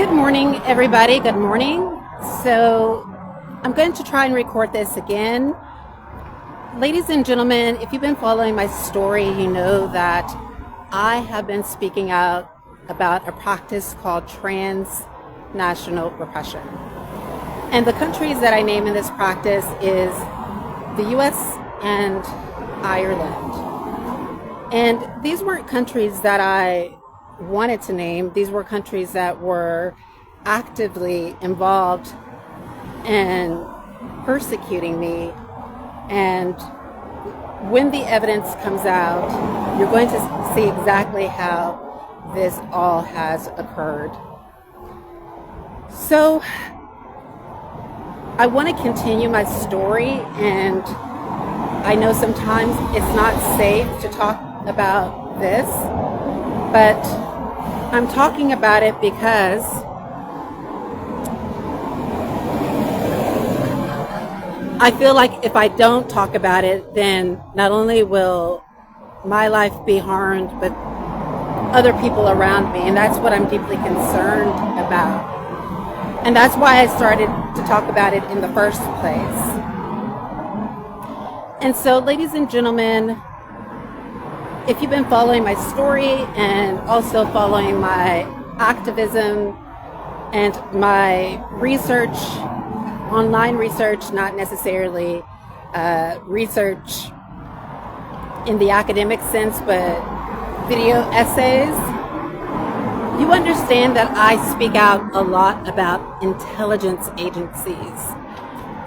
Good morning, everybody. Good morning. So I'm going to try and record this again. Ladies and gentlemen, if you've been following my story, you know that I have been speaking out about a practice called transnational repression. And the countries that I name in this practice is the US and Ireland. And these weren't countries that I wanted to name. These were countries that were actively involved in persecuting me. And when the evidence comes out, you're going to see exactly how this all has occurred. So I want to continue my story, and I know sometimes it's not safe to talk about this, but I'm talking about it because I feel like if I don't talk about it, then not only will my life be harmed, but other people around me, and that's what I'm deeply concerned about. And that's why I started to talk about it in the first place. And so, ladies and gentlemen, if you've been following my story and also following my activism and my research, online research, not necessarily research in the academic sense, but video essays, you understand that I speak out a lot about intelligence agencies.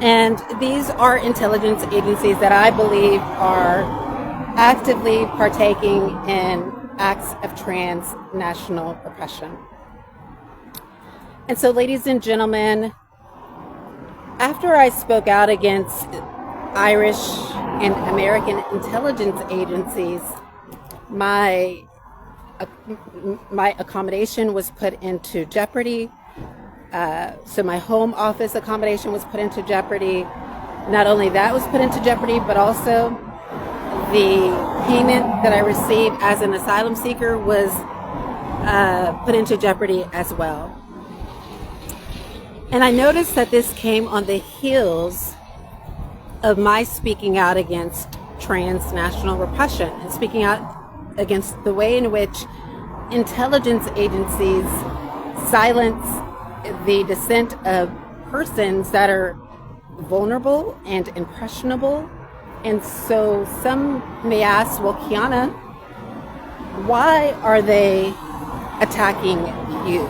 And these are intelligence agencies that I believe are actively partaking in acts of transnational oppression. And so, ladies and gentlemen, after I spoke out against Irish and American intelligence agencies, my accommodation was put into jeopardy. So my home office accommodation was put into jeopardy. Not only that was put into jeopardy, but also the payment that I received as an asylum seeker was put into jeopardy as well. And I noticed that this came on the heels of my speaking out against transnational repression and speaking out against the way in which intelligence agencies silence the dissent of persons that are vulnerable and impressionable. And so some may ask, well, Quianna, why are they attacking you?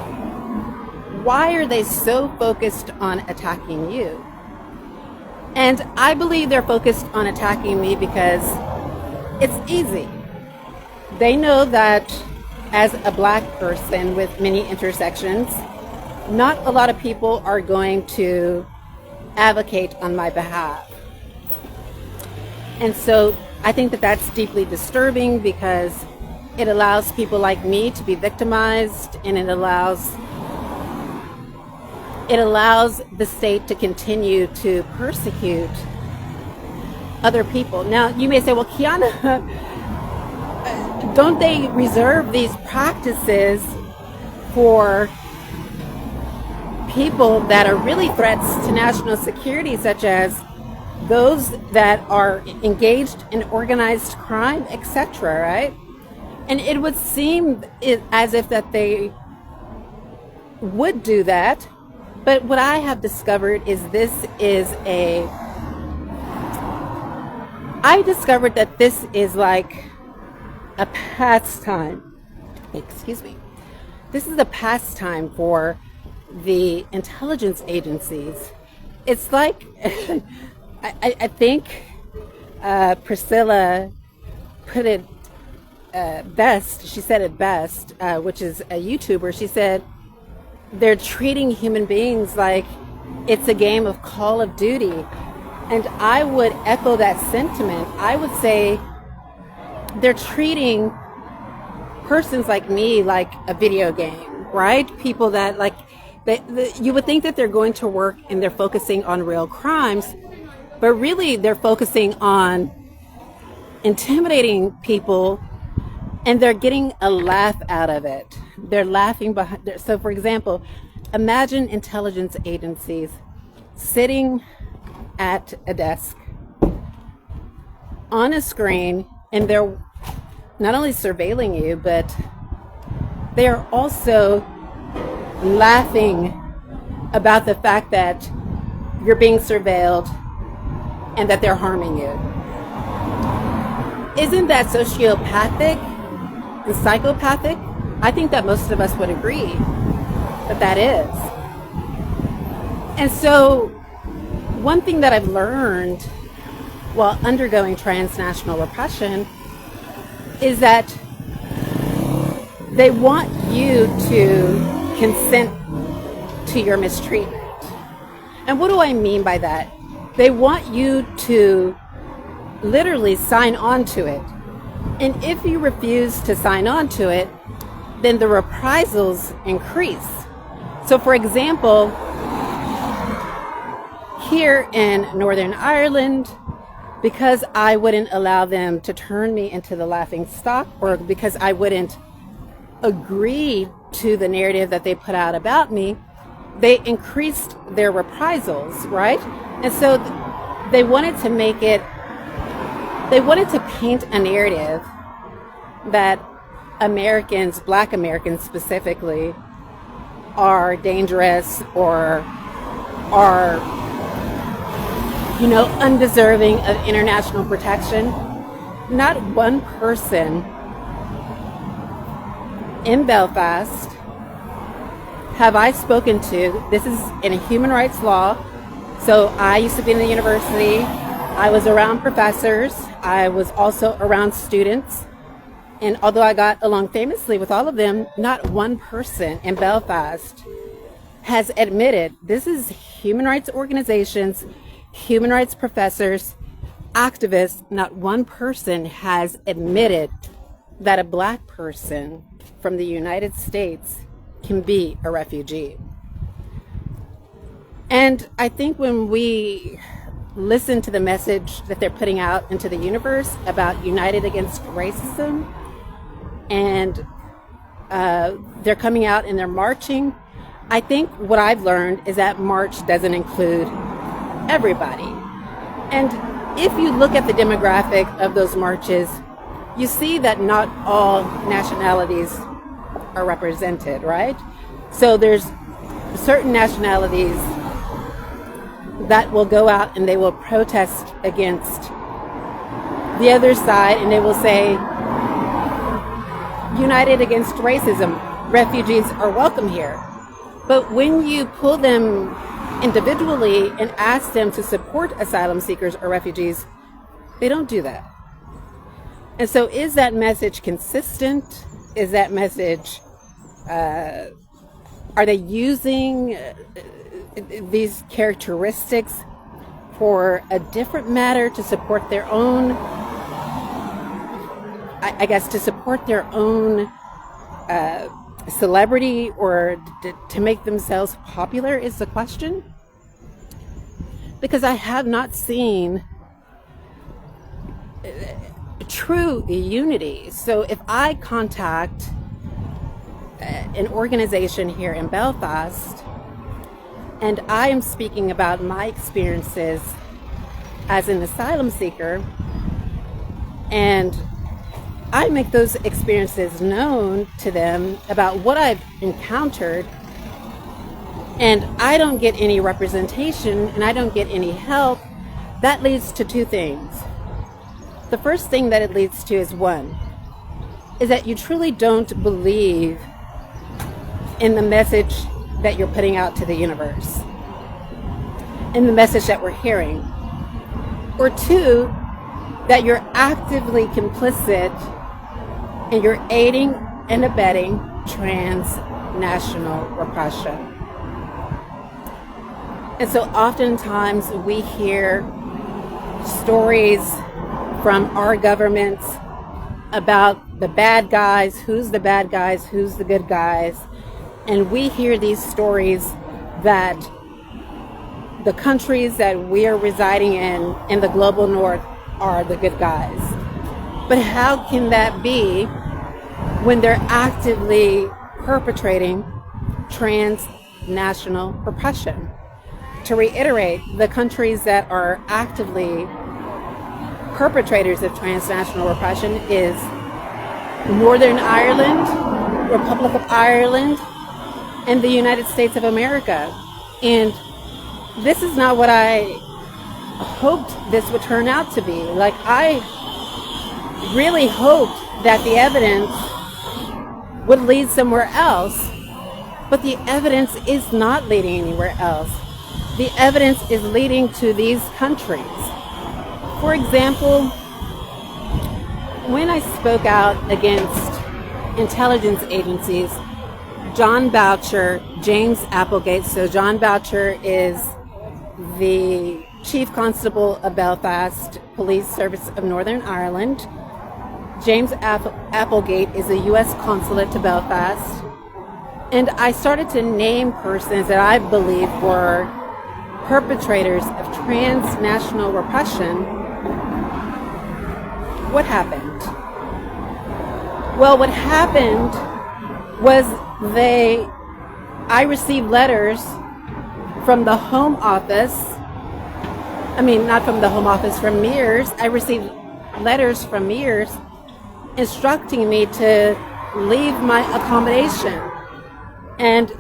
Why are they so focused on attacking you? And I believe they're focused on attacking me because it's easy. They know that as a black person with many intersections, not a lot of people are going to advocate on my behalf. And so I think that that's deeply disturbing because it allows people like me to be victimized, and it allows the state to continue to persecute other people. Now, you may say, well, Quianna, don't they reserve these practices for people that are really threats to national security, such as those that are engaged in organized crime, etc., right? And it would seem as if that they would do that. But what I have discovered is I discovered that this is like a pastime. Excuse me. This is a pastime for the intelligence agencies. It's like, I think Priscilla put it best. She said it best, which is a YouTuber. She said, they're treating human beings like it's a game of Call of Duty. And I would echo that sentiment. I would say they're treating persons like me like a video game, right? People that you would think that they're going to work and they're focusing on real crimes, but really they're focusing on intimidating people, and they're getting a laugh out of it. They're laughing behind. So, for example, imagine intelligence agencies sitting at a desk on a screen, and they're not only surveilling you, but they are also laughing about the fact that you're being surveilled and that they're harming you. Isn't that sociopathic and psychopathic? I think that most of us would agree that that is. And so one thing that I've learned while undergoing transnational repression is that they want you to consent to your mistreatment. And what do I mean by that? They want you to literally sign on to it. And if you refuse to sign on to it, then the reprisals increase. So for example, here in Northern Ireland, because I wouldn't allow them to turn me into the laughing stock, or because I wouldn't agree to the narrative that they put out about me, they increased their reprisals, right? And so they wanted to make it, they wanted to paint a narrative that Americans, Black Americans specifically, are dangerous or are, undeserving of international protection. Not one person in Belfast have I spoken to. This is in a human rights law. So I used to be in the university. I was around professors. I was also around students. And although I got along famously with all of them, not one person in Belfast has admitted. This is human rights organizations, human rights professors, activists. Not one person has admitted that a Black person from the United States can be a refugee. And I think when we listen to the message that they're putting out into the universe about united against racism, and they're coming out and they're marching, I think what I've learned is that march doesn't include everybody. And if you look at the demographic of those marches, you see that not all nationalities are represented, right? So there's certain nationalities that will go out and they will protest against the other side, and they will say, united against racism, refugees are welcome here. But when you pull them individually and ask them to support asylum seekers or refugees, they don't do that. And so is that message consistent? Is that message, are they using these characteristics for a different matter to support their own, I guess, to support their own celebrity, or to make themselves popular is the question? Because I have not seen true unity. So if I contact an organization here in Belfast and I am speaking about my experiences as an asylum seeker, and I make those experiences known to them about what I've encountered, and I don't get any representation and I don't get any help, that leads to two things. The first thing that it leads to is that you truly don't believe in the message that you're putting out to the universe, in the message that we're hearing. Or two, that you're actively complicit and you're aiding and abetting transnational repression. And so oftentimes we hear stories from our governments about the bad guys, who's the bad guys, who's the good guys. And we hear these stories that the countries that we are residing in the global north, are the good guys. But how can that be when they're actively perpetrating transnational repression. To reiterate, the countries that are actively perpetrators of transnational repression is Northern Ireland, Republic of Ireland, and the United States of America. And this is not what I hoped this would turn out to be. Like, I really hoped that the evidence would lead somewhere else, but the evidence is not leading anywhere else. The evidence is leading to these countries. For example, when I spoke out against intelligence agencies, John Boucher, James Applegate, so John Boucher is the Chief Constable of Belfast Police Service of Northern Ireland. James Applegate is a U.S. consulate to Belfast. And I started to name persons that I believe were perpetrators of transnational repression. What happened? Well, what happened was I received letters from the Home Office. I mean, not from the Home Office, from MEARS. I received letters from MEARS instructing me to leave my accommodation. And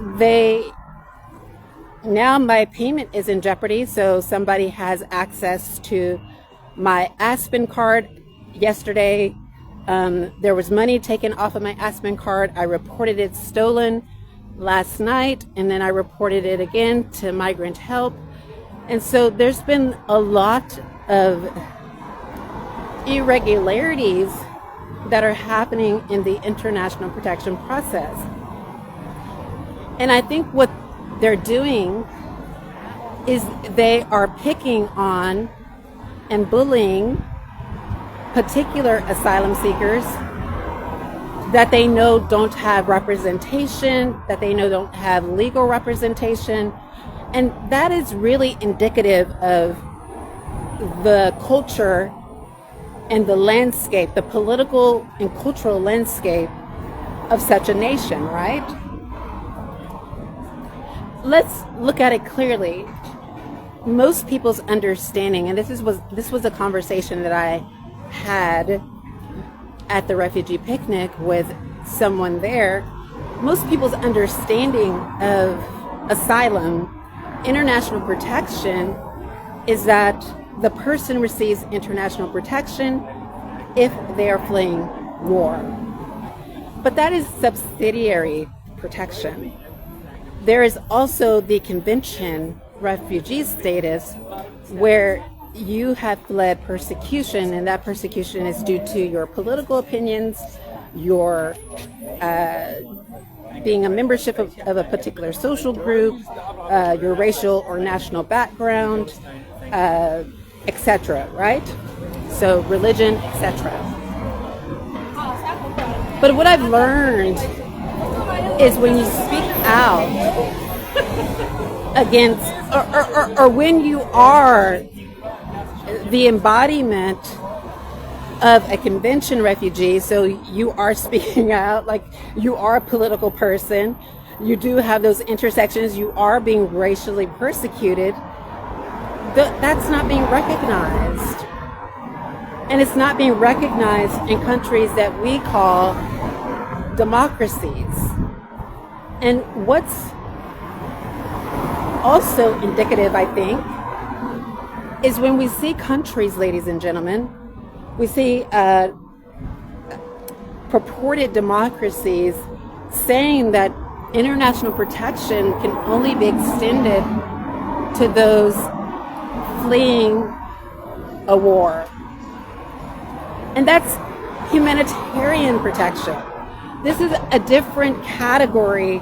now my payment is in jeopardy, so somebody has access to my ASPEN card. Yesterday, there was money taken off of my ASPEN card. I reported it stolen last night, and then I reported it again to Migrant Help. And so there's been a lot of irregularities that are happening in the international protection process. And I think what they're doing is they are picking on and bullying particular asylum seekers that they know don't have representation, that they know don't have legal representation. And that is really indicative of the culture and the landscape, the political and cultural landscape of such a nation, right? Let's look at it clearly. Most people's understanding, and this was a conversation that I had at the refugee picnic with someone there. Most people's understanding of asylum, international protection, is that the person receives international protection if they are fleeing war. But that is subsidiary protection. There is also the convention refugee status, where you have fled persecution, and that persecution is due to your political opinions, your being a membership of a particular social group, your racial or national background, etc., right? So religion, etc. But what I've learned is when you speak out against, or when you are the embodiment of a convention refugee, so you are speaking out, like you are a political person, you do have those intersections, you are being racially persecuted, that's not being recognized. And it's not being recognized in countries that we call democracies. And what's also indicative, I think, is when we see countries, ladies and gentlemen, we see purported democracies saying that international protection can only be extended to those fleeing a war. And that's humanitarian protection. This is a different category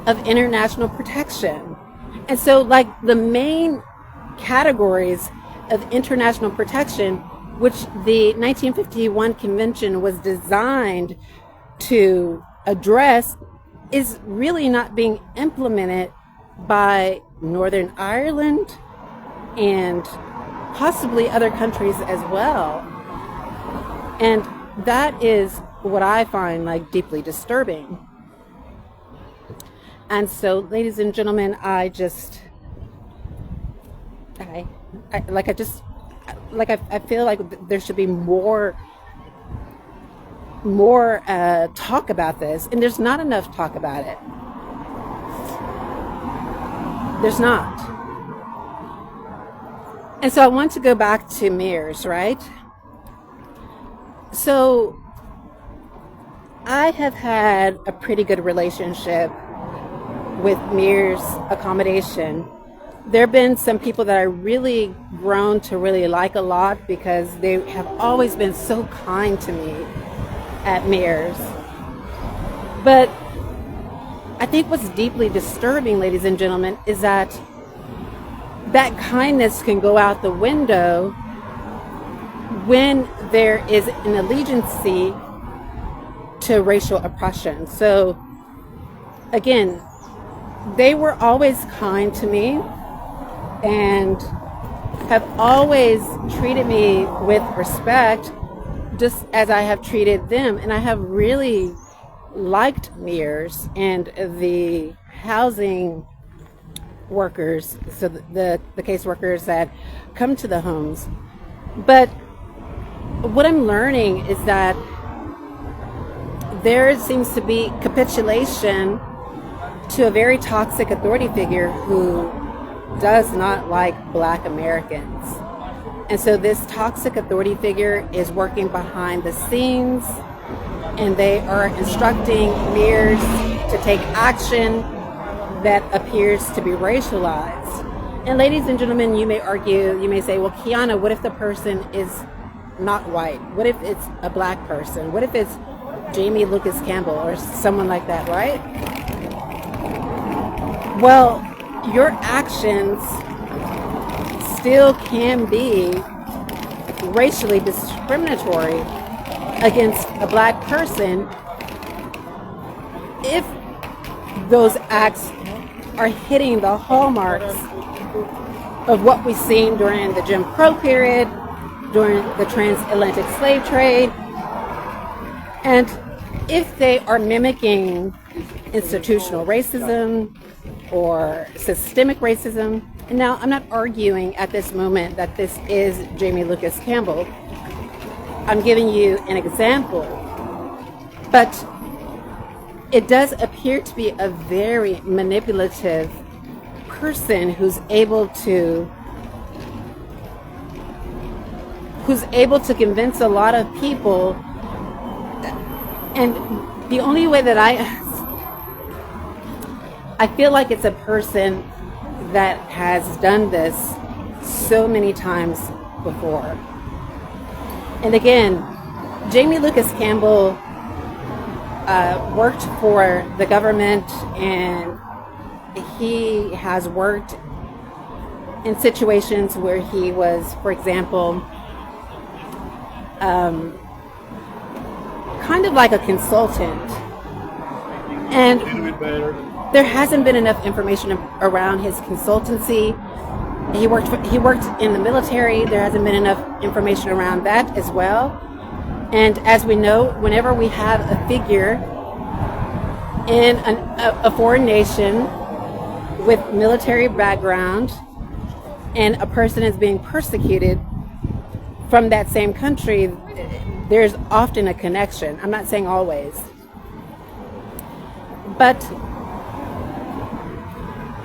of international protection. And so, like, the main categories of international protection, which the 1951 convention was designed to address, is really not being implemented by Northern Ireland and possibly other countries as well. And that is what I find like deeply disturbing. And so, ladies and gentlemen, I feel like there should be more talk about this, and there's not enough talk about it. There's not. And so I want to go back to MEARS, right? So I have had a pretty good relationship with MEARS accommodation. There have been some people that I really grown to really like a lot because they have always been so kind to me at MEARS. But I think what's deeply disturbing, ladies and gentlemen, is that kindness can go out the window when there is an allegiance to racial oppression. So again, they were always kind to me and have always treated me with respect, just as I have treated them. And I have really liked MEARS and the housing workers, so the caseworkers that come to the homes. But what I'm learning is that there seems to be capitulation to a very toxic authority figure who does not like Black Americans. And so this toxic authority figure is working behind the scenes, and they are instructing MEARS to take action that appears to be racialized. And ladies and gentlemen, you may argue, you may say, well, Quianna, what if the person is not white? What if it's a Black person? What if it's Jamie Lucas Campbell or someone like that, right? Well, your actions still can be racially discriminatory against a Black person if those acts are hitting the hallmarks of what we've seen during the Jim Crow period, during the transatlantic slave trade, and if they are mimicking institutional racism or systemic racism. And now I'm not arguing at this moment that this is Jamie Lucas Campbell. I'm giving you an example. But it does appear to be a very manipulative person who's able to convince a lot of people. And the only way that I feel like it's a person that has done this so many times before. And again, Jamie Lucas Campbell worked for the government, and he has worked in situations where he was, for example, kind of like a consultant. And there hasn't been enough information around his consultancy. He worked in the military. There hasn't been enough information around that as well. And as we know, whenever we have a figure in a foreign nation with military background and a person is being persecuted from that same country, there's often a connection. I'm not saying always. But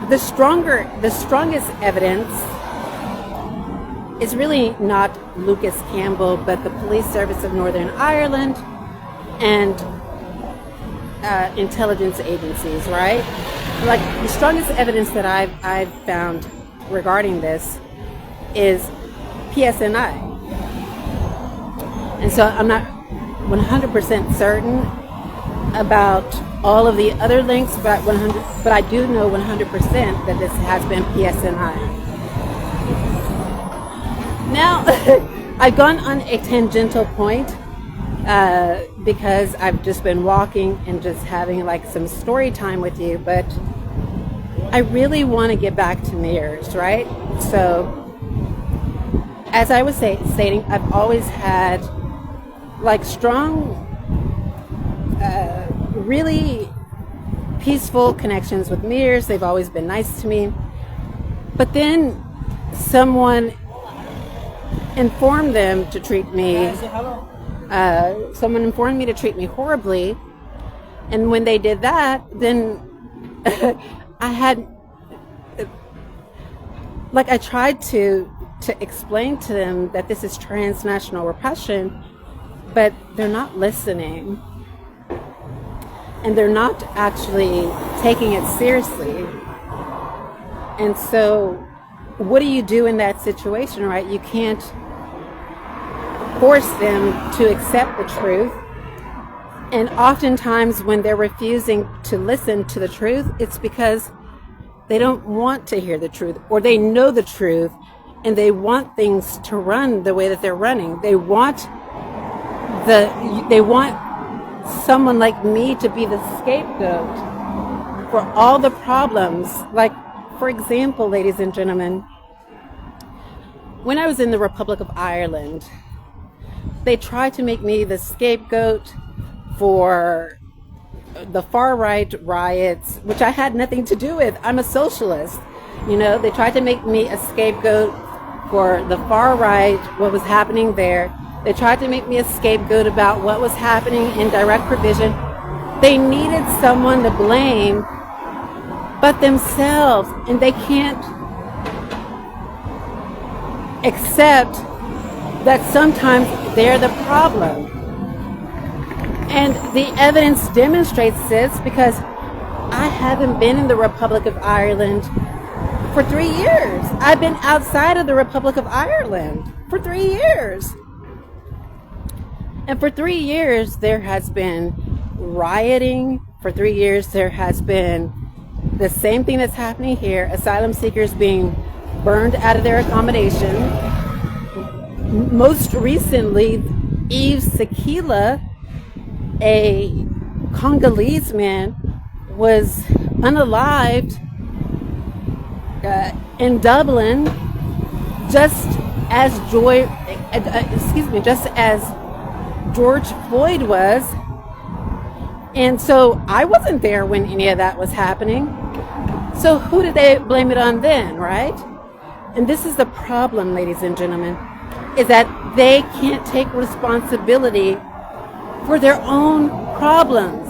the strongest evidence is really not Lucas Campbell, but the Police Service of Northern Ireland and intelligence agencies, right? Like, the strongest evidence that I've found regarding this is PSNI. And so I'm not 100% certain about all of the other links, but I do know 100% that this has been PSNI. Now, I've gone on a tangential point because I've just been walking and just having like some story time with you, but I really want to get back to MEARS, right? So, as I was stating, I've always had like strong, really peaceful connections with MEARS. They've always been nice to me. But then someone informed them to treat me, someone informed me to treat me horribly. And when they did that, then I tried to explain to them that this is transnational repression, but they're not listening. And they're not actually taking it seriously. And so what do you do in that situation, right? You can't force them to accept the truth. And oftentimes when they're refusing to listen to the truth, it's because they don't want to hear the truth, or they know the truth and they want things to run the way that they're running. They want someone like me to be the scapegoat for all the problems. Like, for example, ladies and gentlemen, when I was in the Republic of Ireland, they tried to make me the scapegoat for the far-right riots, which I had nothing to do with. I'm a socialist. They tried to make me a scapegoat for the far-right, what was happening there. They tried to make me a scapegoat about what was happening in direct provision. They needed someone to blame but themselves, and they can't accept that sometimes they're the problem. And the evidence demonstrates this, because I haven't been in the Republic of Ireland for 3 years. I've been outside of the Republic of Ireland for 3 years. And for 3 years, there has been rioting. For 3 years, there has been the same thing that's happening here, asylum seekers being burned out of their accommodation. Most recently, Yves Sekila, a Congolese man, was unalived in Dublin, just as George Floyd was. And so I wasn't there when any of that was happening. So who did they blame it on then, right? And this is the problem, ladies and gentlemen, is that they can't take responsibility for their own problems.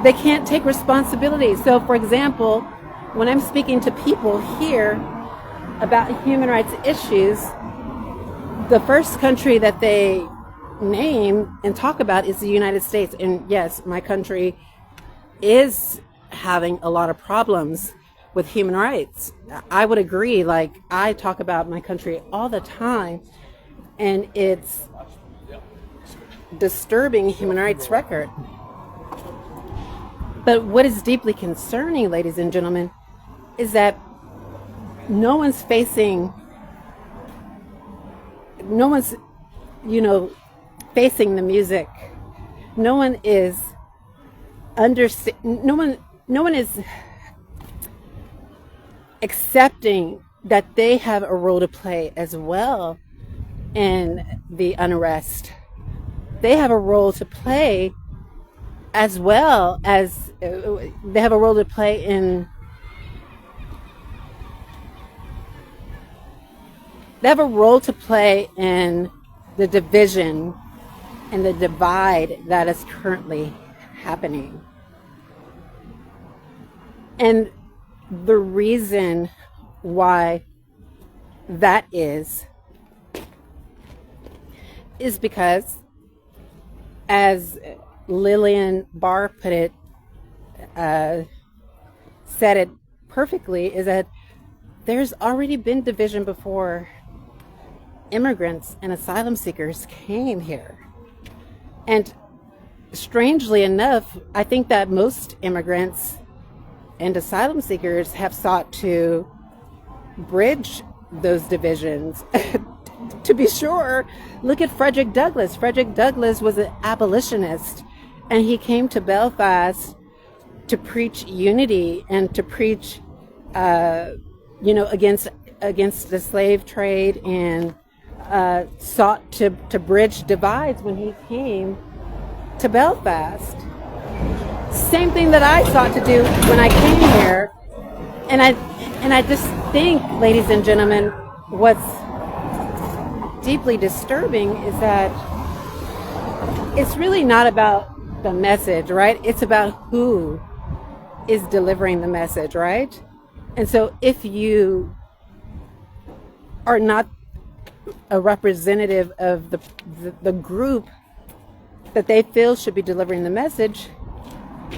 They can't take responsibility. So, for example, when I'm speaking to people here about human rights issues, the first country that they name and talk about is the United States. And yes, my country is having a lot of problems with human rights. I would agree. Like, I talk about my country all the time, and it's disturbing human rights record. But what is deeply concerning, ladies and gentlemen, is that no one's facing the music. No one is accepting that they have a role to play as well in the unrest. They have a role to play as well as they have a role to play in the division and the divide that is currently happening. And the reason why that is because, as Lillian Barr put it, said it perfectly, is that there's already been division before immigrants and asylum seekers came here. And strangely enough, I think that most immigrants and asylum seekers have sought to bridge those divisions. To be sure, look at Frederick Douglass. Frederick Douglass was an abolitionist, and he came to Belfast to preach unity and to preach, against the slave trade, and sought to bridge divides when he came to Belfast. Same thing that I sought to do when I came here. And I just think, ladies and gentlemen, what's deeply disturbing is that it's really not about the message, right? It's about who is delivering the message, right? And so if you are not a representative of the group that they feel should be delivering the message,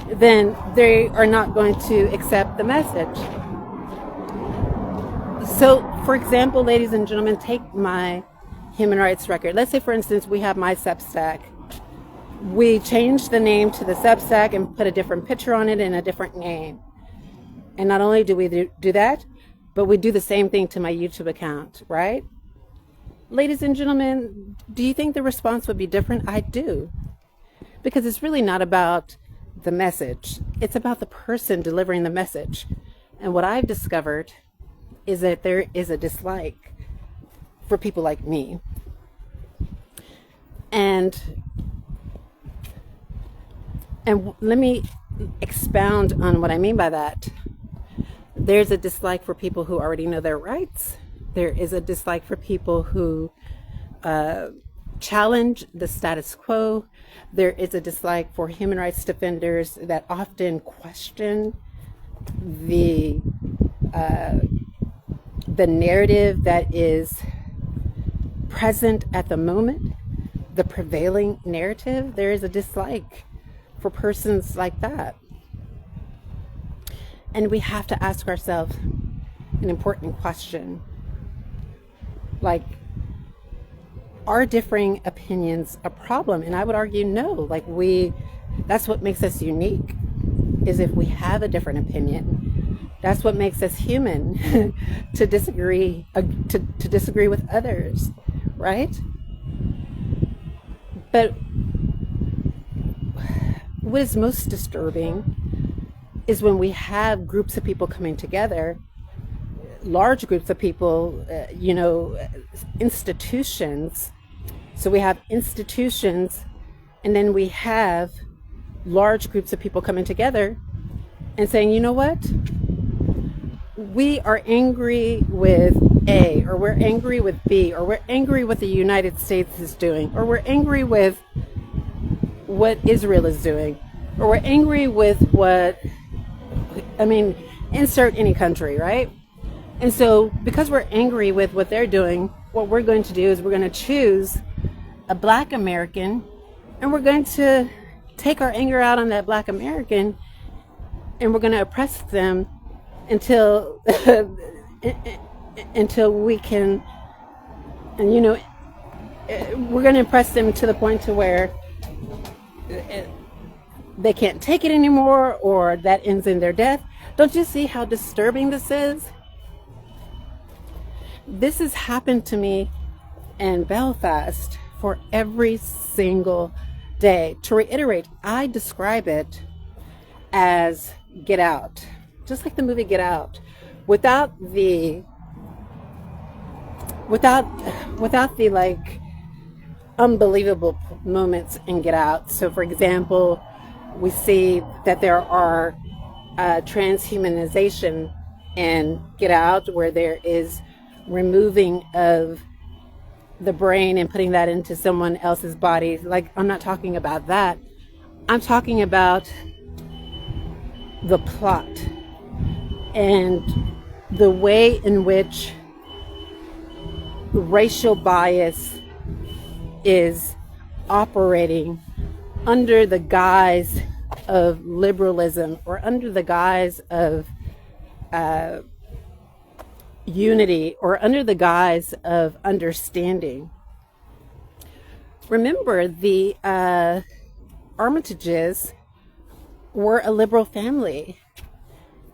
then they are not going to accept the message. So, for example, ladies and gentlemen, take my human rights record. Let's say, for instance, we have my Substack. We changed the name to the Substack and put a different picture on it and a different name. And not only do we do that, but we do the same thing to my YouTube account, right? Ladies and gentlemen, do you think the response would be different? I do. Because it's really not about the message. It's about the person delivering the message. And what I've discovered is that there is a dislike for people like me. And let me expound on what I mean by that. There's a dislike for people who already know their rights. There is a dislike for people who challenge the status quo. There is a dislike for human rights defenders that often question the narrative that is present at the moment, the prevailing narrative. There is a dislike for persons like that. And we have to ask ourselves an important question. Like, are differing opinions a problem? And I would argue no. That's what makes us unique, is if we have a different opinion. That's what makes us human, to disagree with others, right? But what is most disturbing is when we have groups of people coming together, large groups of people, institutions. So we have institutions, and then we have large groups of people coming together and saying, you know what? We are angry with A, or we're angry with B, or we're angry with the United States is doing, or we're angry with what Israel is doing, or we're angry with insert any country, right? And so because we're angry with what they're doing, what we're going to do is we're going to choose a Black American, and we're going to take our anger out on that Black American, and we're going to oppress them until we can, and we're going to oppress them to the point to where they can't take it anymore, or that ends in their death. Don't you see how disturbing this is? This has happened to me in Belfast for every single day. To reiterate, I describe it as Get Out, just like the movie Get Out, without the unbelievable moments in Get Out. So, for example, we see that there are transhumanization in Get Out, where there is removing of the brain and putting that into someone else's body. Like, I'm not talking about that. I'm talking about the plot and the way in which racial bias is operating under the guise of liberalism, or under the guise of unity, or under the guise of understanding. Remember, the Armitages were a liberal family,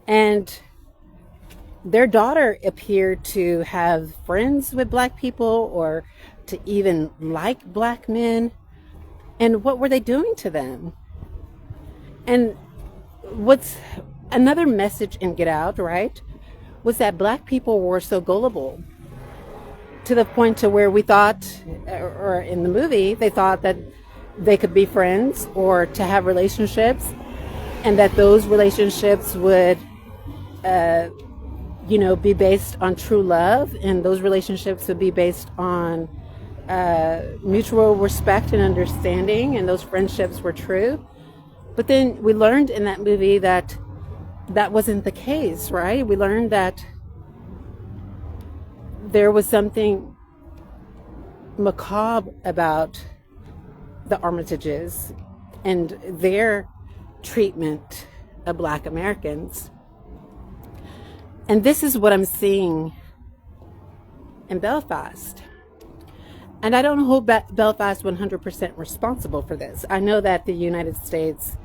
and their daughter appeared to have friends with Black people, or to even like Black men. And what were they doing to them? And what's another message in Get Out, right, was that Black people were so gullible, to the point to where we thought, or in the movie, they thought that they could be friends or to have relationships and that those relationships would be based on true love, and those relationships would be based on mutual respect and understanding, and those friendships were true. But then we learned in that movie that that wasn't the case, right? We learned that there was something macabre about the Armitages and their treatment of Black Americans. And this is what I'm seeing in Belfast. And I don't hold Belfast 100% responsible for this. I know that the United States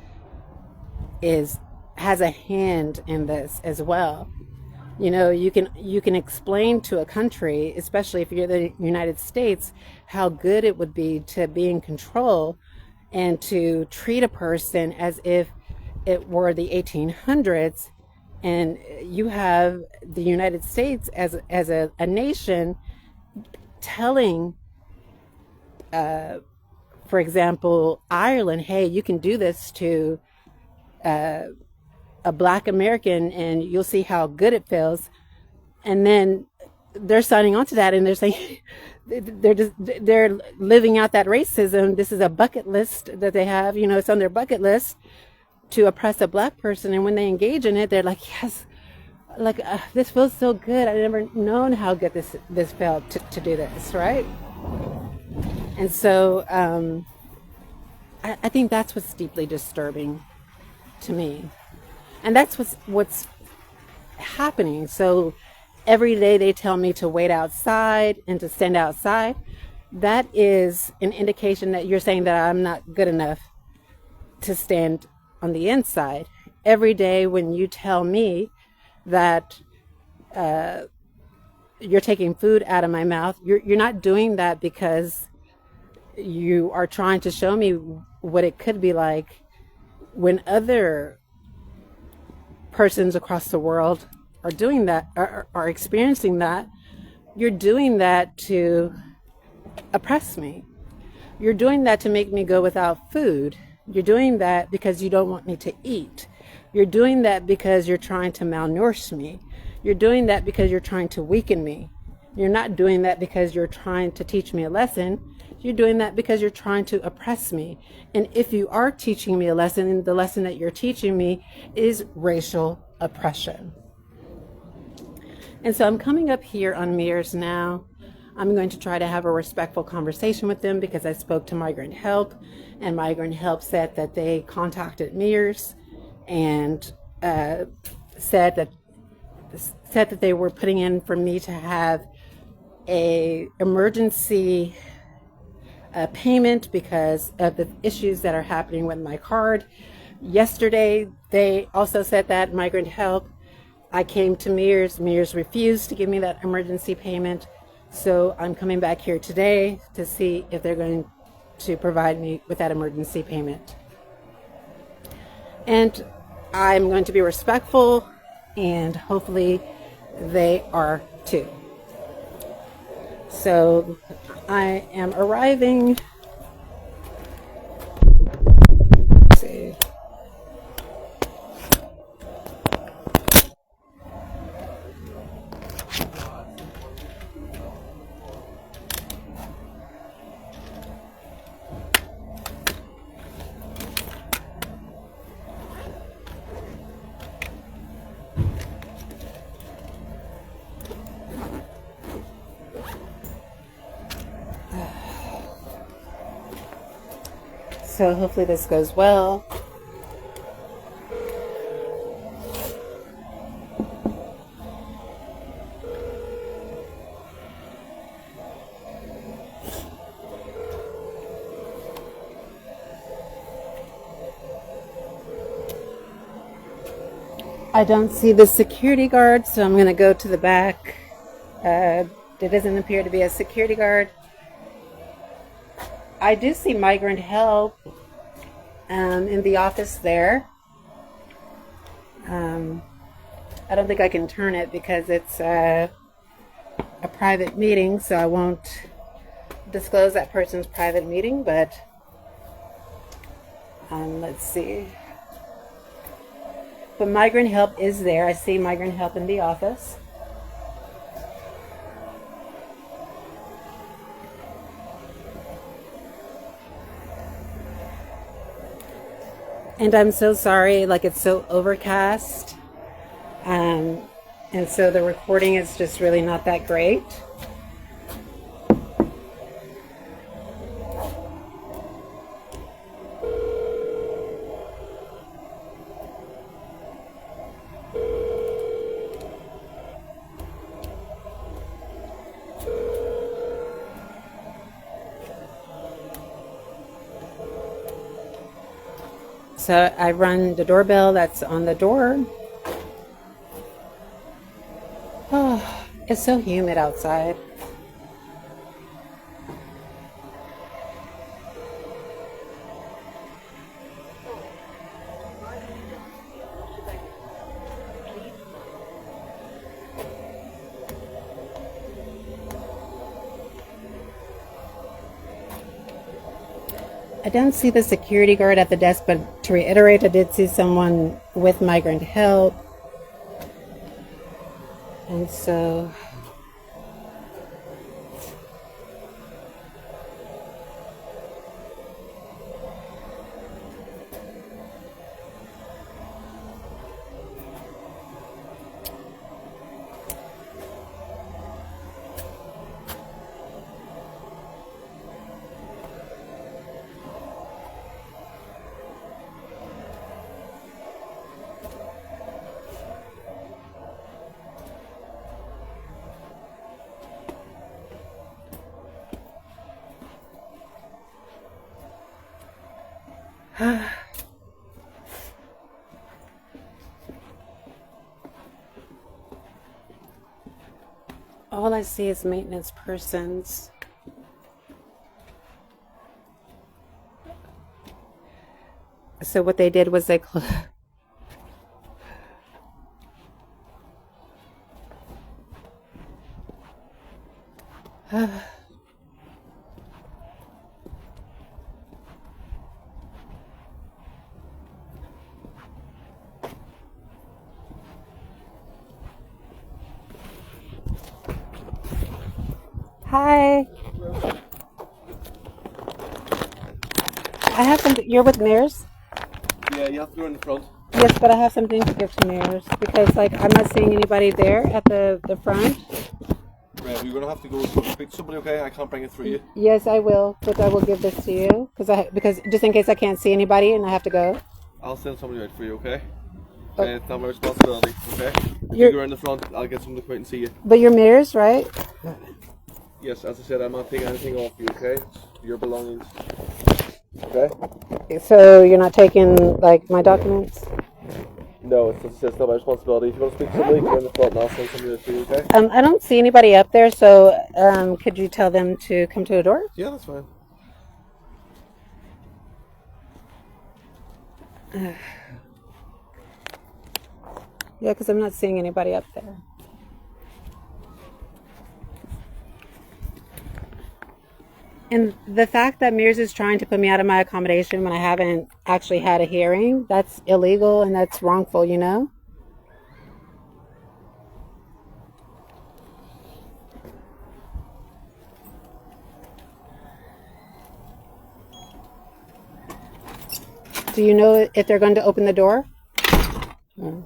has a hand in this as well. You can explain to a country, especially if you're the United States, how good it would be to be in control and to treat a person as if it were the 1800s. And you have the United States as a nation telling, for example, Ireland, hey, you can do this to a Black American and you'll see how good it feels. And then they're signing on to that, and they're saying they're living out that racism. This is a bucket list that they have, it's on their bucket list to oppress a Black person. And when they engage in it, they're like, yes, like this feels so good. I've never known how good this felt to do this, right? And so I think that's what's deeply disturbing to me. And that's what's happening. So every day they tell me to wait outside and to stand outside. That is an indication that you're saying that I'm not good enough to stand on the inside. Every day when you tell me that you're taking food out of my mouth, you're not doing that because you are trying to show me what it could be like when other persons across the world are doing that, are experiencing that. You're doing that to oppress me. You're doing that to make me go without food. You're doing that because you don't want me to eat. You're doing that because you're trying to malnourish me. You're doing that because you're trying to weaken me. You're not doing that because you're trying to teach me a lesson. You're doing that because you're trying to oppress me. And if you are teaching me a lesson, the lesson that you're teaching me is racial oppression. And so I'm coming up here on MEARS now. I'm going to try to have a respectful conversation with them because I spoke to Migrant Help, and Migrant Help said that they contacted MEARS and said that they were putting in for me to have a emergency payment because of the issues that are happening with my card. Yesterday, they also said that Migrant Help. I came to MEARS. MEARS refused to give me that emergency payment. So I'm coming back here today to see if they're going to provide me with that emergency payment. And I'm going to be respectful, and hopefully they are too. So I am arriving. Let's see. So hopefully this goes well. I don't see the security guard, so I'm going to go to the back. There doesn't appear to be a security guard. I do see Migrant Help in the office there. I don't think I can turn it because it's a private meeting, so I won't disclose that person's private meeting, but let's see. But migrant help is there. I see migrant help in the office. And I'm so sorry, like it's so overcast. And so the recording is just really not that great. So I run the doorbell that's on the door. Oh, it's so humid outside. I don't see the security guard at the desk, but to reiterate, I did see someone with migrant help. And so all I see is maintenance persons. So what they did was they Hi. I have something. You're with MEARS? Yeah, you have to go in the front. Yes, but I have something to give to MEARS because, like, I'm not seeing anybody there at the front. Right, you're gonna have to go speak to somebody, okay? I can't bring it through you. Yes, I will, but I will give this to you because just in case I can't see anybody and I have to go. I'll send somebody out for you, okay? Oh. It's not my responsibility, okay? If You're- you go in the front, I'll get somebody to come out and see you. But you're MEARS, right? Yes, as I said, I'm not taking anything off you, okay? It's your belongings. Okay? So you're not taking like my documents? No, it's not my responsibility. If you want to speak to somebody, go in the front and I'll send somebody out for you, okay? I don't see anybody up there, so could you tell them to come to the door? Yeah, that's fine. Yeah, because I'm not seeing anybody up there. And the fact that MEARS is trying to put me out of my accommodation when I haven't actually had a hearing, that's illegal and that's wrongful, you know? Do you know if they're going to open the door? Mm.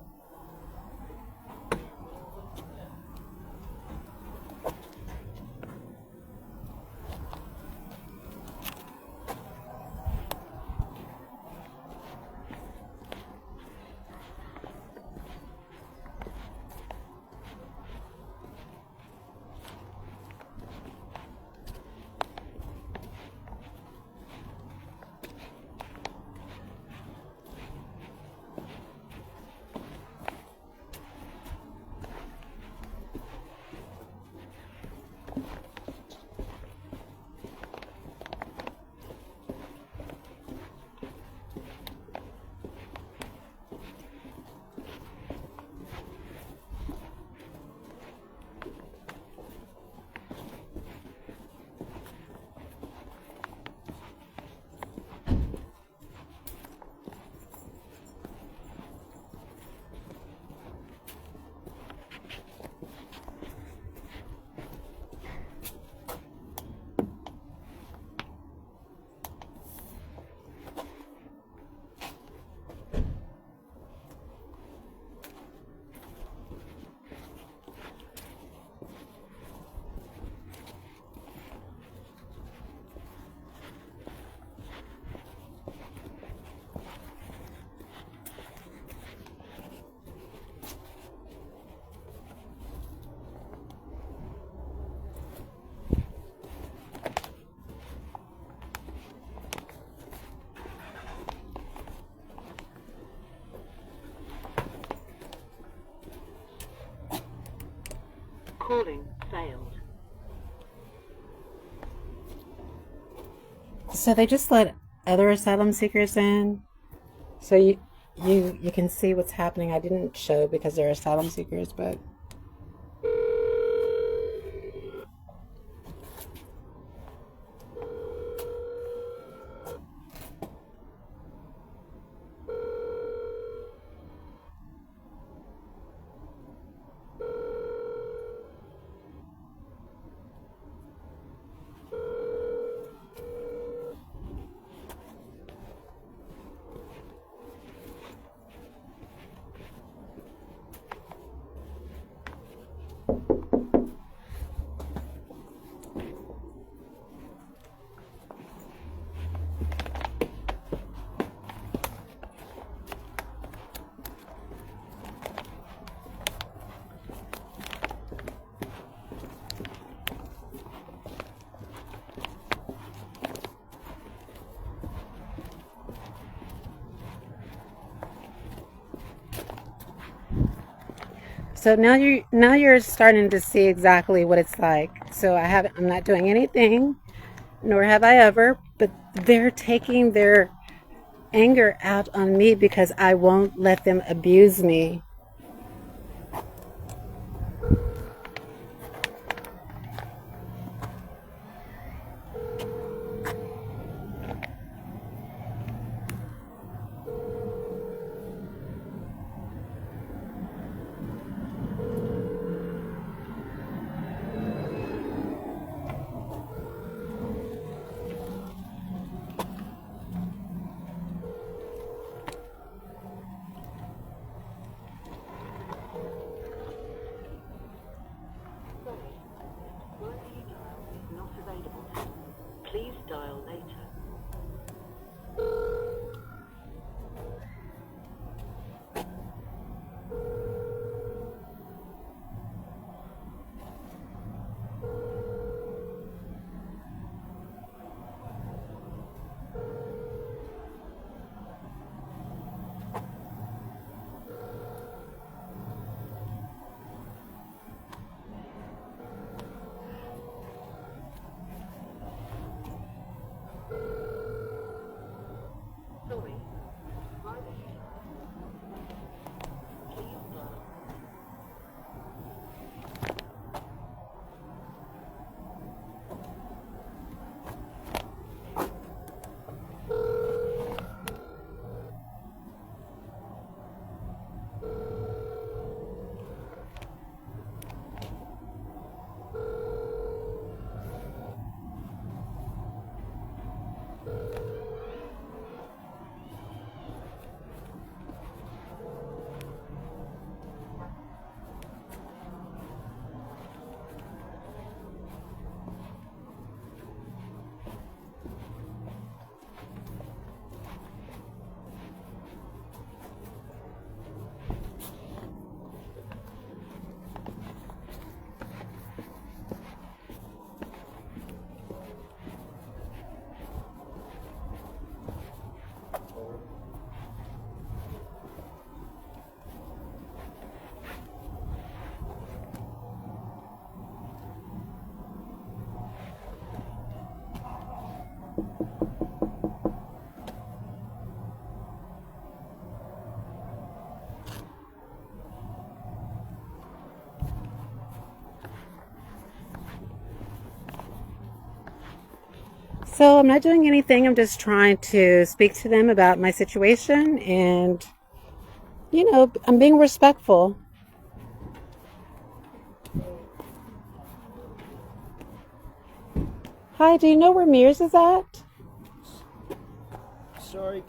Calling failed. So they just let other asylum seekers in. So you can see what's happening. I didn't show because they're asylum seekers, but so now you're starting to see exactly what it's like. So I'm not doing anything, nor have I ever, but they're taking their anger out on me because I won't let them abuse me. Not available. Please dial later. Sorry. Please dial. So I'm not doing anything. I'm just trying to speak to them about my situation, and I'm being respectful. Hi, do you know where MEARS is at? Sorry,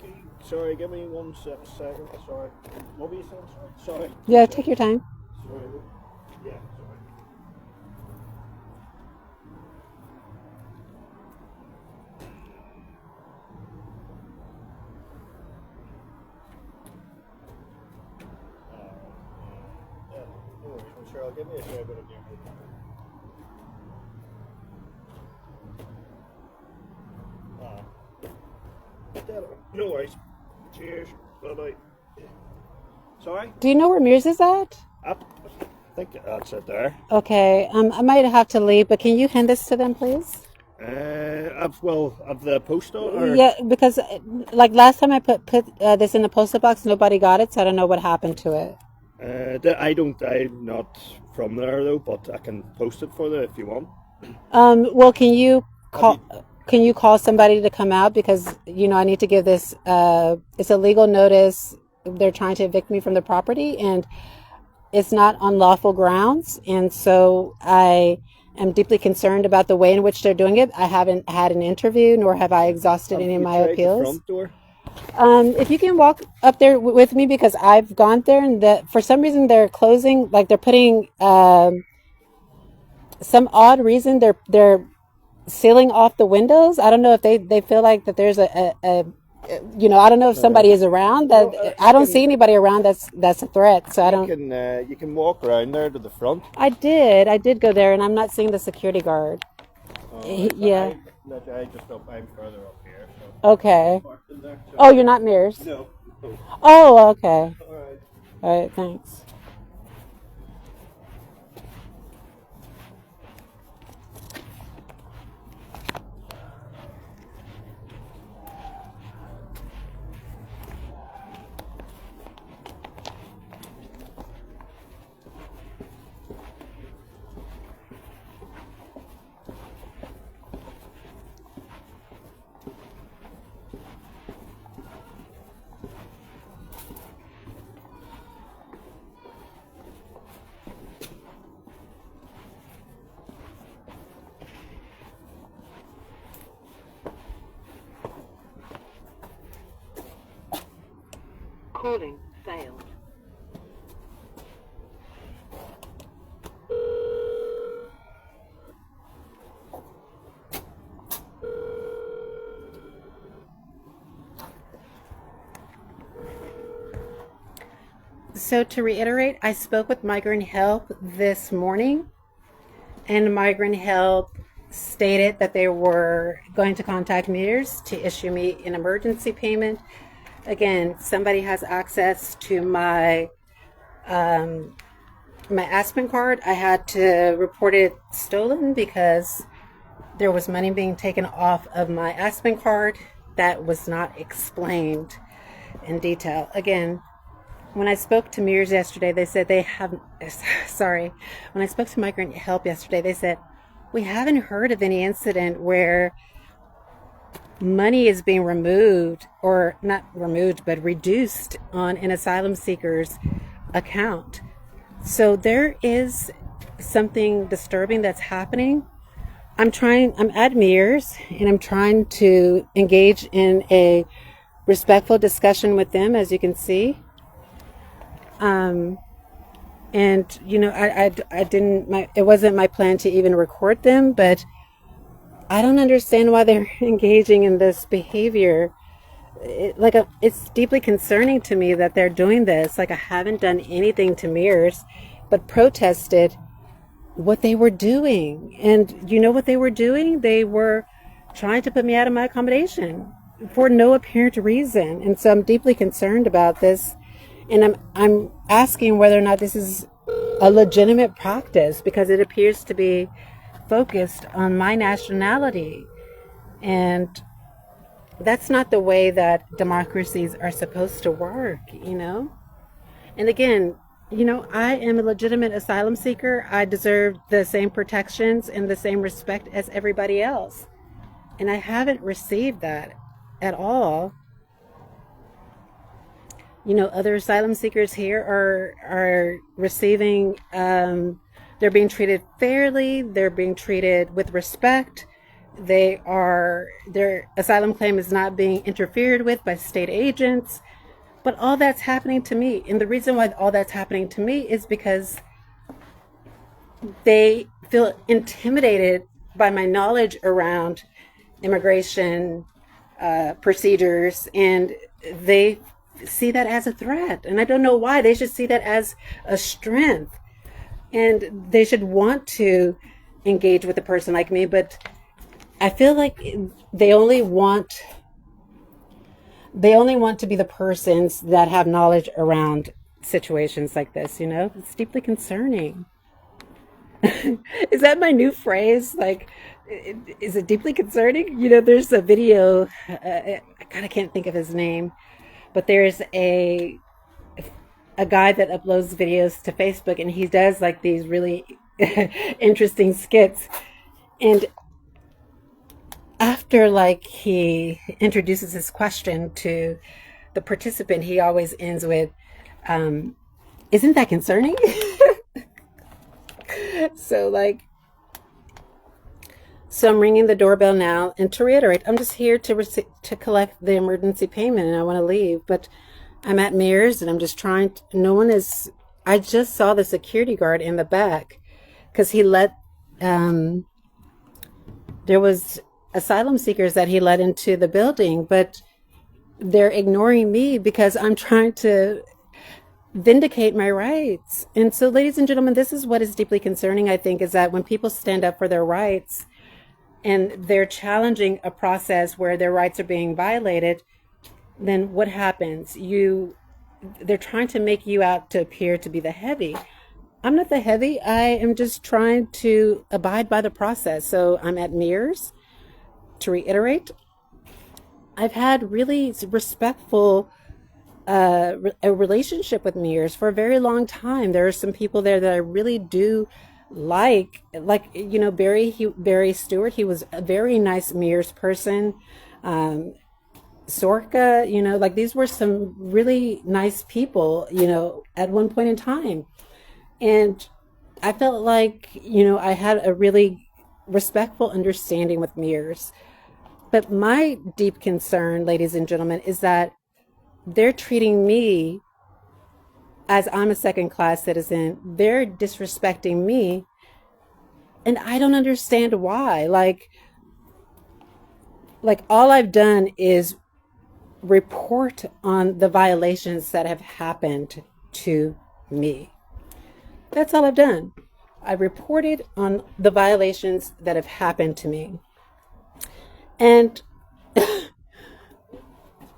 give me one second. Sorry. What were you saying? Sorry. Yeah, take your time. Sorry. Yeah, sorry. Yeah, no worries. I'm sure I'll give me a shout when I'm near home. No worries. Cheers. Bye bye. Sorry? Do you know where MEARS is at? Up. think that's it there. Okay, I might have to leave, but can you hand this to them, please? Of the postal? Or? Yeah, because like last time I put this in the postal box, nobody got it, so I don't know what happened to it. I'm not from there though, but I can post it for you if you want. Well, can you call somebody to come out, because I need to give this it's a legal notice. They're trying to evict me from the property, and it's not on lawful grounds, and so I am deeply concerned about the way in which they're doing it. I haven't had an interview, nor have I exhausted any of my appeals. The front door? If you can walk up there with me, because I've gone there, and for some reason they're closing, like they're putting some odd reason they're sealing off the windows. I don't know if they feel like that there's a I don't know if somebody is around. I don't see anybody around that's a threat. So I don't. You can walk around there to the front. I did go there, and I'm not seeing the security guard. Yeah. I'm further up here. So. Okay. Oh, you're not MEARS? No. Oh, okay. All right, thanks. Calling failed. So to reiterate, I spoke with Migrant Help this morning, and Migrant Help stated that they were going to contact MEARS to issue me an emergency payment. Again, somebody has access to my my ASPEN card. I had to report it stolen because there was money being taken off of my ASPEN card that was not explained in detail. Again, when I spoke to MEARS yesterday, they said they haven't, sorry, when I spoke to Migrant Help yesterday, they said, we haven't heard of any incident where money is being removed, or not removed, but reduced on an asylum seeker's account. So there is something disturbing that's happening. I'm at MEARS, and I'm trying to engage in a respectful discussion with them, as you can see. And I didn't, it wasn't my plan to even record them, but I don't understand why they're engaging in this behavior. It's deeply concerning to me that they're doing this. Like, I haven't done anything to MEARS, but protested what they were doing. And you know what they were doing? They were trying to put me out of my accommodation for no apparent reason. And so I'm deeply concerned about this. And I'm asking whether or not this is a legitimate practice, because it appears to be focused on my nationality. And that's not the way that democracies are supposed to work, And again, I am a legitimate asylum seeker. I deserve the same protections and the same respect as everybody else. And I haven't received that at all. Other asylum seekers here are receiving, they're being treated fairly, they're being treated with respect, their asylum claim is not being interfered with by state agents, but all that's happening to me. And the reason why all that's happening to me is because they feel intimidated by my knowledge around immigration procedures, and they see that as a threat. And I don't know why. They should see that as a strength, and they should want to engage with a person like me. But I feel like they only want to be the persons that have knowledge around situations like this, you know? It's deeply concerning. Is that my new phrase? Like, is it deeply concerning? You know, there's a video, God, I can't think of his name, but there's a guy that uploads videos to Facebook, and he does like these really interesting skits. And after like he introduces his question to the participant, he always ends with, isn't that concerning? So like, so I'm ringing the doorbell now, and to reiterate, I'm just here to collect the emergency payment, and I want to leave, but I'm at MEARS, and I'm just trying to, no one is, I just saw the security guard in the back, because he let, there was asylum seekers that he let into the building, but they're ignoring me because I'm trying to vindicate my rights. And so, ladies and gentlemen, this is what is deeply concerning, I think, is that when people stand up for their rights and they're challenging a process where their rights are being violated, then what happens? They're trying to make you out to appear to be the heavy. I'm not the heavy. I am just trying to abide by the process. So I'm at MEARS. To reiterate, I've had really respectful a relationship with MEARS for a very long time. There are some people there that I really do like you know, Barry Stewart. He was a very nice MEARS person. Sorka, you know, like these were some really nice people, you know, at one point in time. And I felt like, you know, I had a really respectful understanding with MEARS. But my deep concern, ladies and gentlemen, is that they're treating me as I'm a second-class citizen. They're disrespecting me, and I don't understand why. Like all I've done is report on the violations that have happened to me. That's all I've done. I reported on the violations that have happened to me. And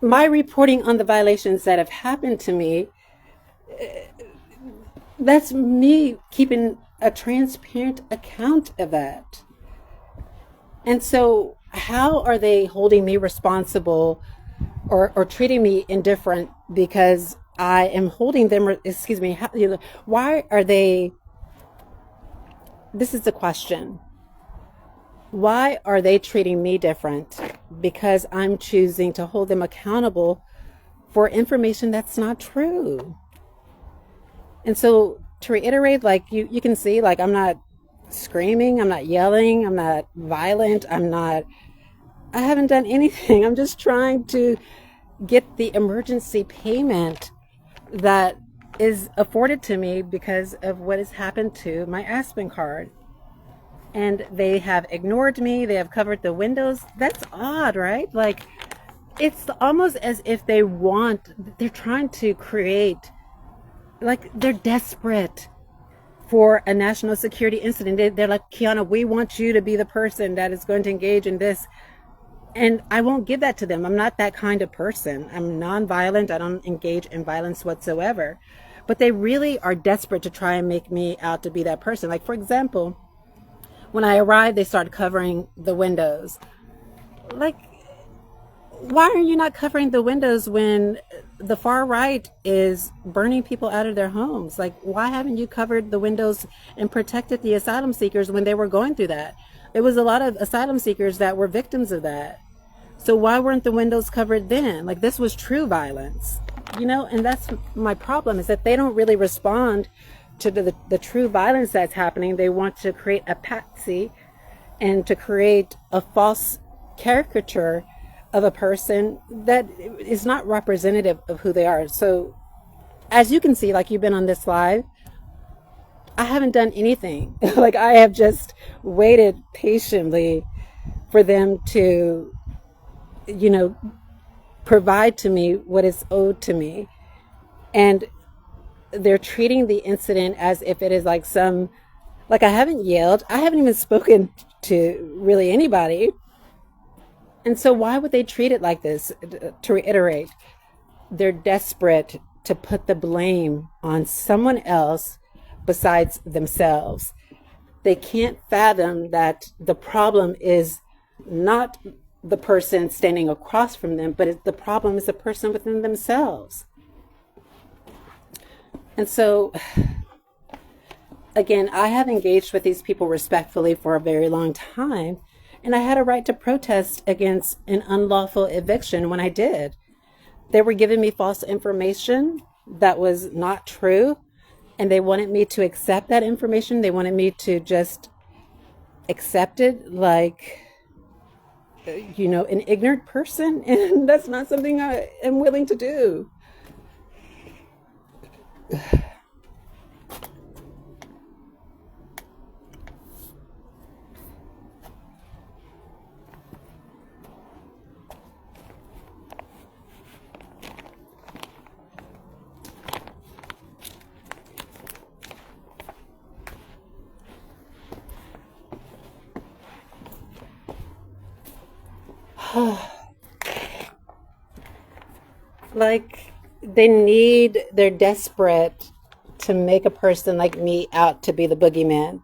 my reporting on the violations that have happened to me, that's me keeping a transparent account of that. And so how are they holding me responsible or treating me indifferent because I am holding them, excuse me, why are they, this is the question. Why are they treating me different? Because I'm choosing to hold them accountable for information that's not true. And so to reiterate, like you can see, like I'm not screaming, I'm not yelling, I'm not violent, I haven't done anything. I'm just trying to get the emergency payment that is afforded to me because of what has happened to my ASPEN card. And they have ignored me. They have covered the windows. That's odd, right? Like, it's almost as if they're trying to create, like, they're desperate for a national security incident. They're like, Quianna, we want you to be the person that is going to engage in this. And I won't give that to them. I'm not that kind of person. I'm nonviolent. I don't engage in violence whatsoever. But they really are desperate to try and make me out to be that person. Like, for example, when I arrived, they started covering the windows. Like, why are you not covering the windows when the far right is burning people out of their homes? Like, why haven't you covered the windows and protected the asylum seekers when they were going through that? There was a lot of asylum seekers that were victims of that. So why weren't the windows covered then? Like, this was true violence, you know? And that's my problem, is that they don't really respond to the true violence that's happening. They want to create a patsy and to create a false caricature of a person that is not representative of who they are. So as you can see, like, you've been on this live, I haven't done anything. Like, I have just waited patiently for them to, you know, provide to me what is owed to me. And they're treating the incident as if it is like like, I haven't yelled. I haven't even spoken to really anybody. And so why would they treat it like this? To reiterate, they're desperate to put the blame on someone else besides themselves. They can't fathom that the problem is not the person standing across from them, but the problem is the person within themselves. And so, again, I have engaged with these people respectfully for a very long time, and I had a right to protest against an unlawful eviction when I did. They were giving me false information that was not true, and they wanted me to accept that information. They wanted me to just accept it like, an ignorant person, and that's not something I am willing to do. Like, they're desperate to make a person like me out to be the boogeyman.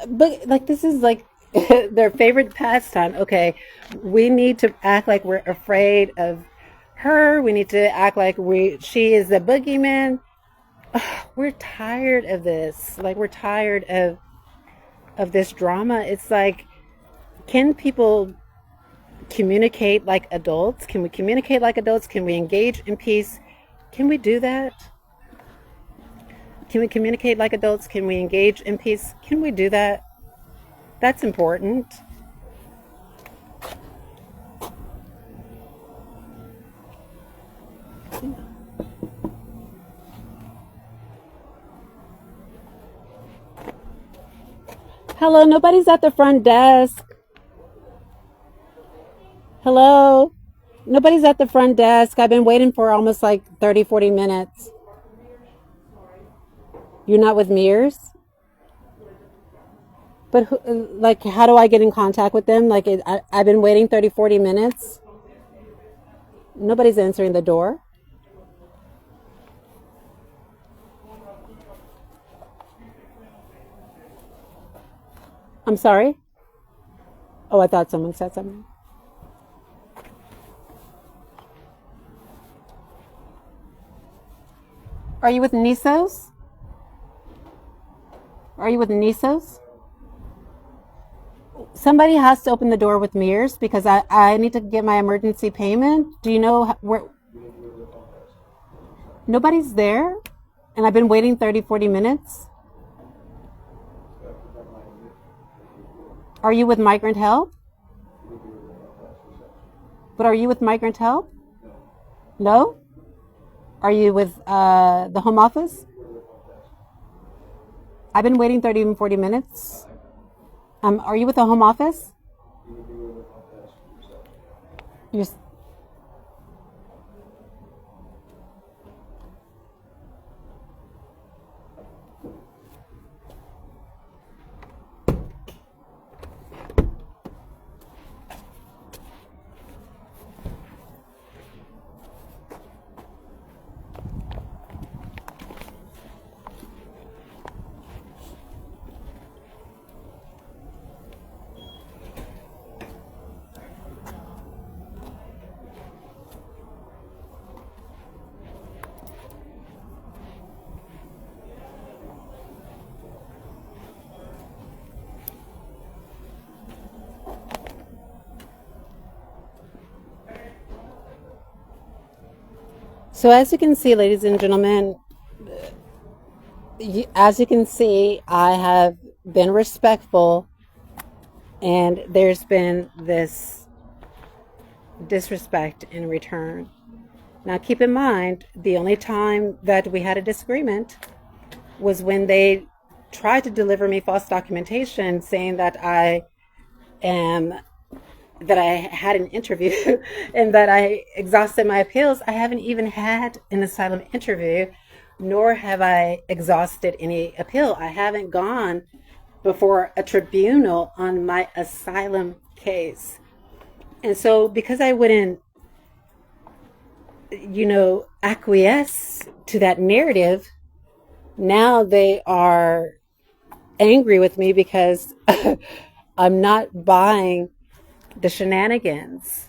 But this is like their favorite pastime. Okay, we need to act like we're afraid of her. We need to act like she is the boogeyman. We're tired of this. Like, we're tired of this drama. It's like, can people communicate like adults? Can we communicate like adults? Can we engage in peace? Can we do that? Can we communicate like adults? Can we engage in peace? Can we do that? That's important. Hello, nobody's at the front desk. Hello? Nobody's at the front desk. I've been waiting for almost like 30, 40 minutes. You're not with MEARS? But how do I get in contact with them? I've been waiting 30, 40 minutes. Nobody's answering the door. I'm sorry? Oh, I thought someone said something. Are you with NISOS? Are you with NISOS? Somebody has to open the door with MEARS because I need to get my emergency payment. Do you know where? Nobody's there? And I've been waiting 30, 40 minutes? Are you with Migrant Help? But are you with Migrant Help? No? Are you with the Home Office? I've been waiting 30 and 40 minutes. Are you with the Home Office? You're... So as you can see, ladies and gentlemen, as you can see, I have been respectful, and there's been this disrespect in return. Now keep in mind, the only time that we had a disagreement was when they tried to deliver me false documentation saying that I had an interview and that I exhausted my appeals. I haven't even had an asylum interview, nor have I exhausted any appeal. I haven't gone before a tribunal on my asylum case. And so because I wouldn't acquiesce to that narrative, now they are angry with me because I'm not buying the shenanigans.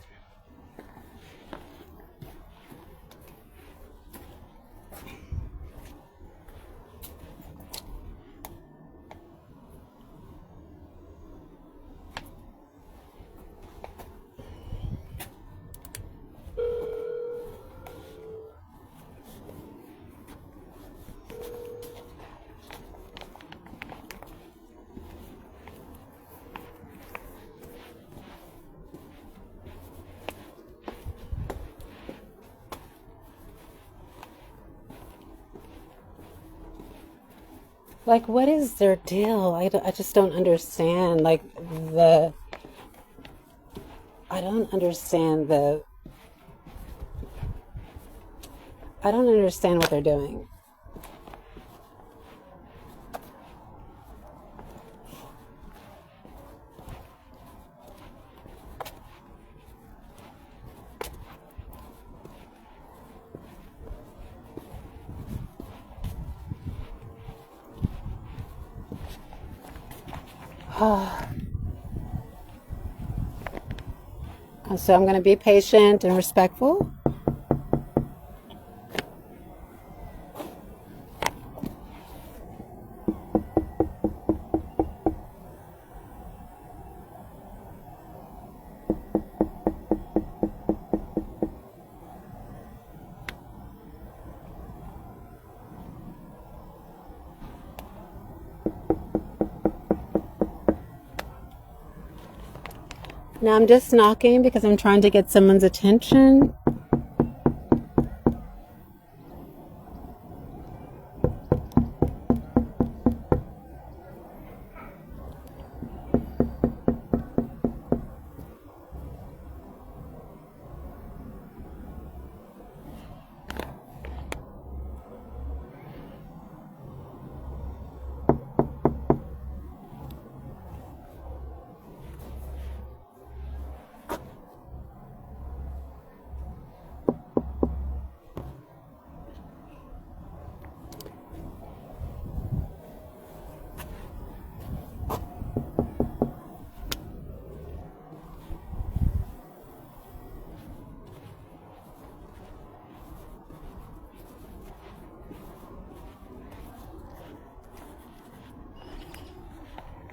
Like, what is their deal? I just don't understand. Like, I don't understand I don't understand what they're doing. So I'm going to be patient and respectful. Now I'm just knocking because I'm trying to get someone's attention.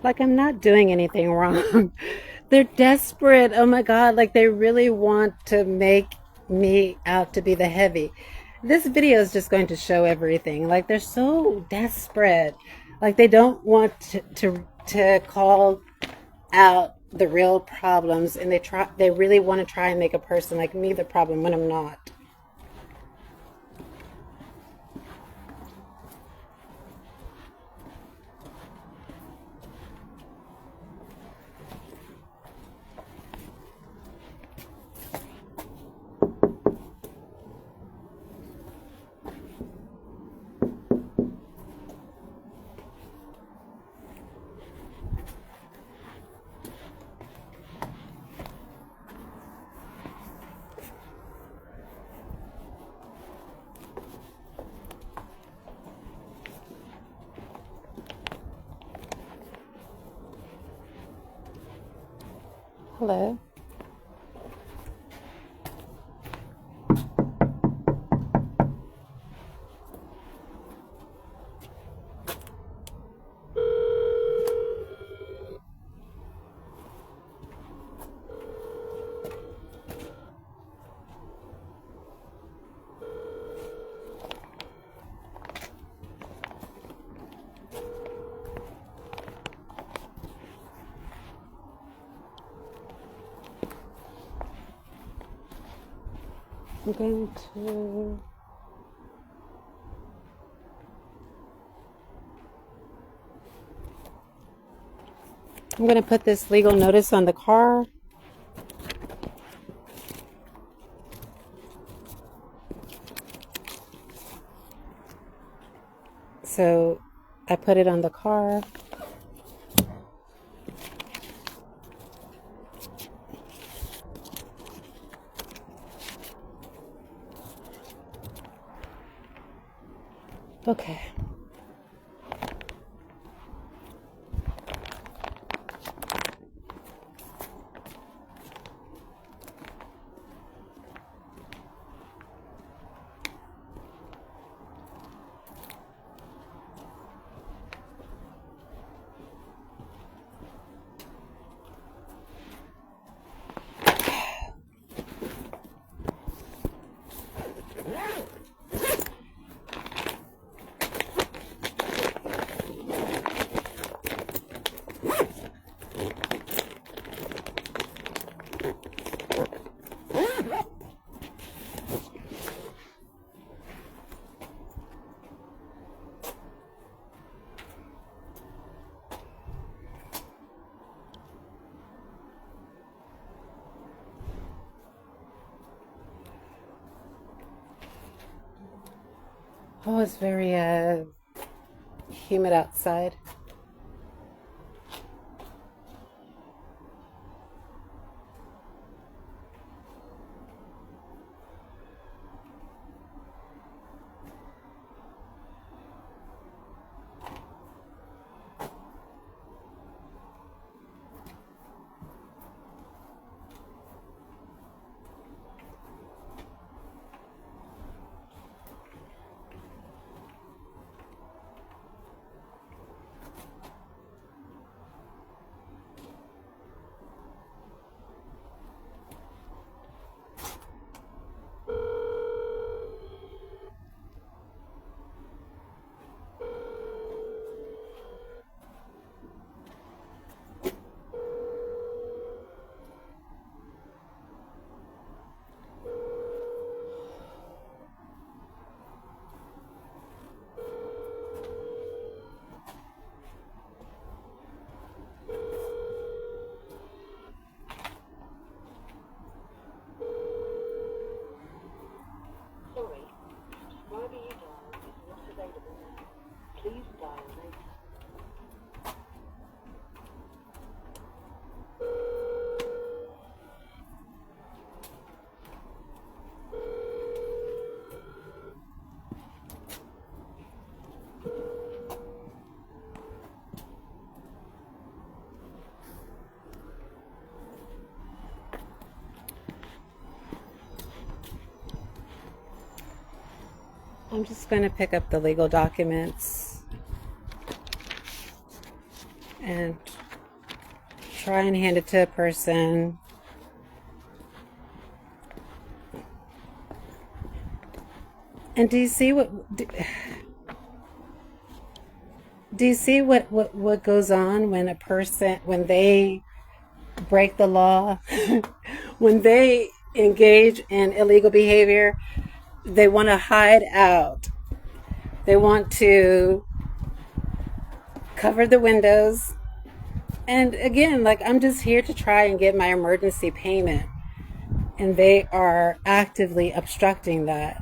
Like, I'm not doing anything wrong. They're desperate. Oh my God. Like, they really want to make me out to be the heavy. This video is just going to show everything. Like, they're so desperate. Like, they don't want to call out the real problems, and they really want to try and make a person like me the problem when I'm not. Hello. I'm going to put this legal notice on the car. So I put it on the car. Okay. Oh, it's very humid outside. Sorry, subscriber you dialed is not available now. Please dial later. I'm just going to pick up the legal documents and try and hand it to a person. And do you see what goes on when a person, when they break the law, when they engage in illegal behavior, they want to hide out. They want to cover the windows. And again, like, I'm just here to try and get my emergency payment. And they are actively obstructing that.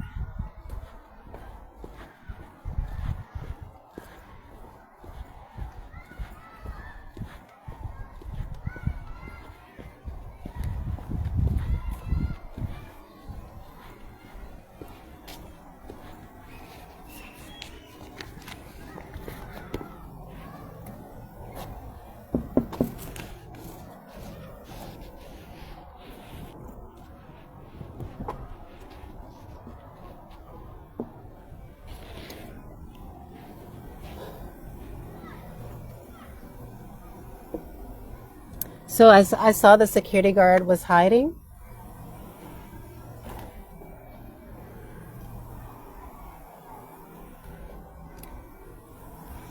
So I saw the security guard was hiding.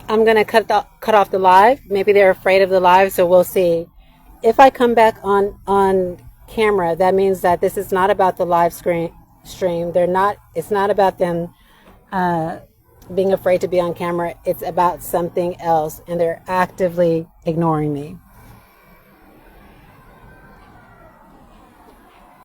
I'm going to cut off the live. Maybe they're afraid of the live, so we'll see. If I come back on camera, that means that this is not about the live stream. It's not about them being afraid to be on camera. It's about something else, and they're actively ignoring me.